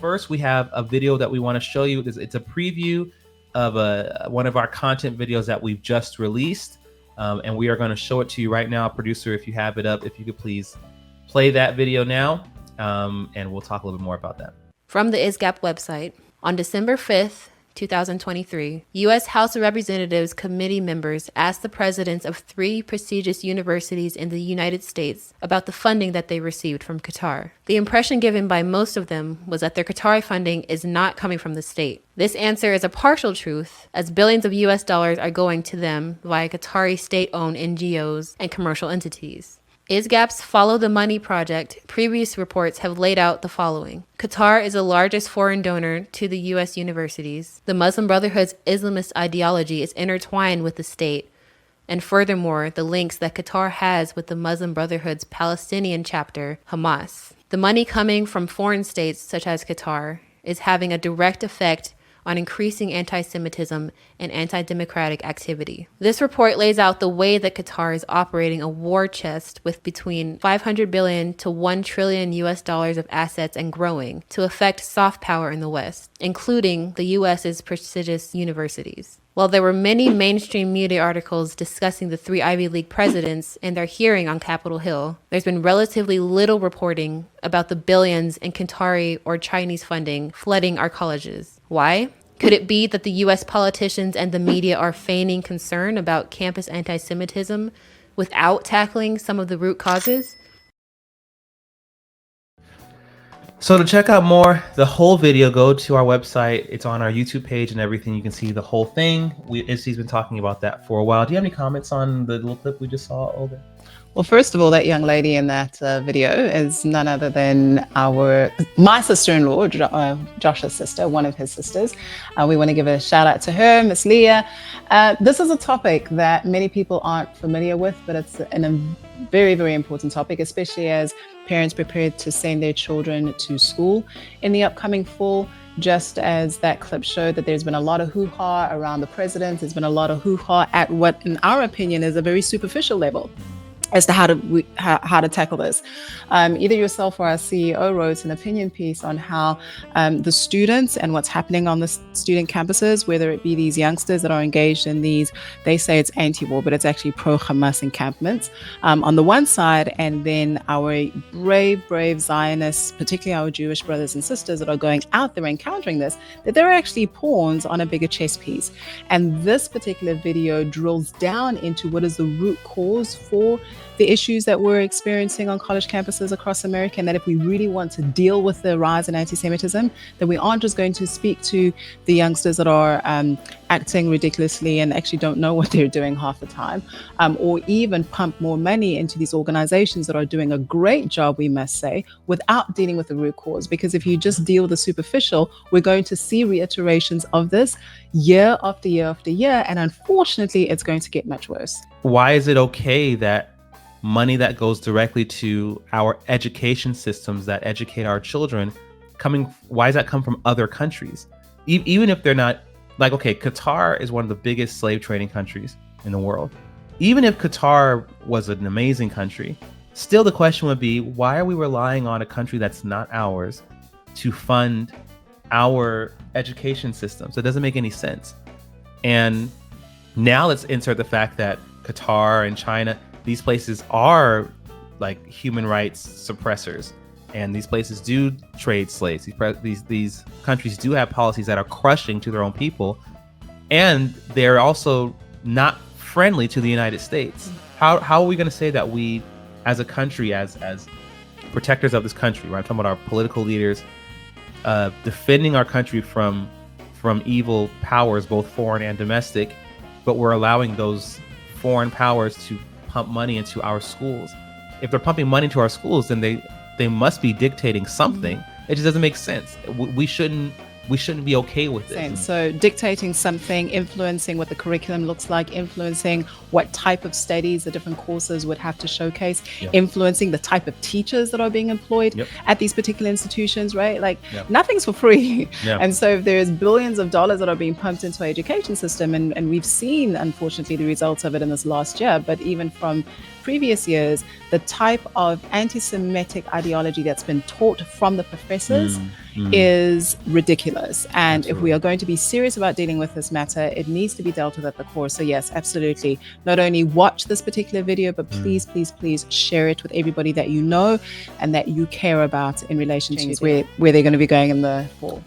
first we have a video that we want to show you. It's a preview of one of our content videos that we've just released, and we are going to show it to you right now. Producer, if you have it up, if you could please play that video now, and we'll talk a little bit more about that. From the ISGAP website, on December 5th, 2023, U.S. House of Representatives committee members asked the presidents of 3 prestigious universities in the United States about the funding that they received from Qatar. The impression given by most of them was that their Qatari funding is not coming from the state. This answer is a partial truth, as billions of U.S. dollars are going to them via Qatari state-owned NGOs and commercial entities. ISGAP's Follow the Money project previous reports have laid out the following. Qatar is the largest foreign donor to the U.S. universities. The Muslim Brotherhood's Islamist ideology is intertwined with the state. And furthermore, the links that Qatar has with the Muslim Brotherhood's Palestinian chapter, Hamas. The money coming from foreign states such as Qatar is having a direct effect on increasing anti-Semitism and anti-democratic activity. This report lays out the way that Qatar is operating a war chest with between 500 billion to 1 trillion US dollars of assets and growing to affect soft power in the West, including the US's prestigious universities. While there were many mainstream media articles discussing the 3 Ivy League presidents and their hearing on Capitol Hill, there's been relatively little reporting about the billions in Qatari or Chinese funding flooding our colleges. Why? Could it be that the U.S. politicians and the media are feigning concern about campus anti-Semitism without tackling some of the root causes? So to check out more, the whole video, go to our website. It's on our YouTube page and everything. You can see the whole thing. Izzy's been talking about that for a while. Do you have any comments on the little clip we just saw, Olga? Well, first of all, that young lady in that video is none other than my sister-in-law, Josh's sister, one of his sisters. We want to give a shout out to her, Miss Leah. This is a topic that many people aren't familiar with, but it's a very, very important topic, especially as parents prepare to send their children to school in the upcoming fall. Just as that clip showed that there's been a lot of hoo-ha around the president, there's been a lot of hoo-ha at what, in our opinion, is a very superficial level as to how to tackle this. Either yourself or our CEO wrote an opinion piece on how the students and what's happening on the student campuses, whether it be these youngsters that are engaged in these, they say it's anti-war, but it's actually pro-Hamas encampments on the one side, and then our brave Zionists, particularly our Jewish brothers and sisters that are going out there encountering this, that they're actually pawns on a bigger chess piece. And this particular video drills down into what is the root cause for the issues that we're experiencing on college campuses across America, and that if we really want to deal with the rise in anti-Semitism, then we aren't just going to speak to the youngsters that are acting ridiculously and actually don't know what they're doing half the time, or even pump more money into these organizations that are doing a great job, we must say, without dealing with the root cause. Because if you just deal with the superficial, we're going to see reiterations of this year after year after year, and unfortunately, it's going to get much worse. Why is it okay that money that goes directly to our education systems that educate our children why does that come from other countries? Even if they're not, like, okay, Qatar is one of the biggest slave trading countries in the world. Even if Qatar was an amazing country, still the question would be, why are we relying on a country that's not ours to fund our education systems? It doesn't make any sense. And now let's insert the fact that Qatar and China, these places are like human rights suppressors, and these places do trade slaves. These countries do have policies that are crushing to their own people, and they're also not friendly to the United States. How are we going to say that we, as a country, as protectors of this country, right? I'm talking about our political leaders, defending our country from evil powers, both foreign and domestic, but we're allowing those foreign powers to pump money into our schools. If they're pumping money into our schools, then they must be dictating something. It just doesn't make sense. We shouldn't be okay with it. So dictating something, influencing what the curriculum looks like, influencing what type of studies the different courses would have to showcase, influencing the type of teachers that are being employed at these particular institutions, right? Like nothing's for free. And so if there's billions of dollars that are being pumped into our education system, and we've seen, unfortunately, the results of it in this last year, but even from previous years, the type of anti-Semitic ideology that's been taught from the professors is ridiculous. And if we are going to be serious about dealing with this matter, it needs to be dealt with at the core. So yes, absolutely. Not only watch this particular video, but please, please, please share it with everybody that you know and that you care about in relation to where they're going to be going in the fall.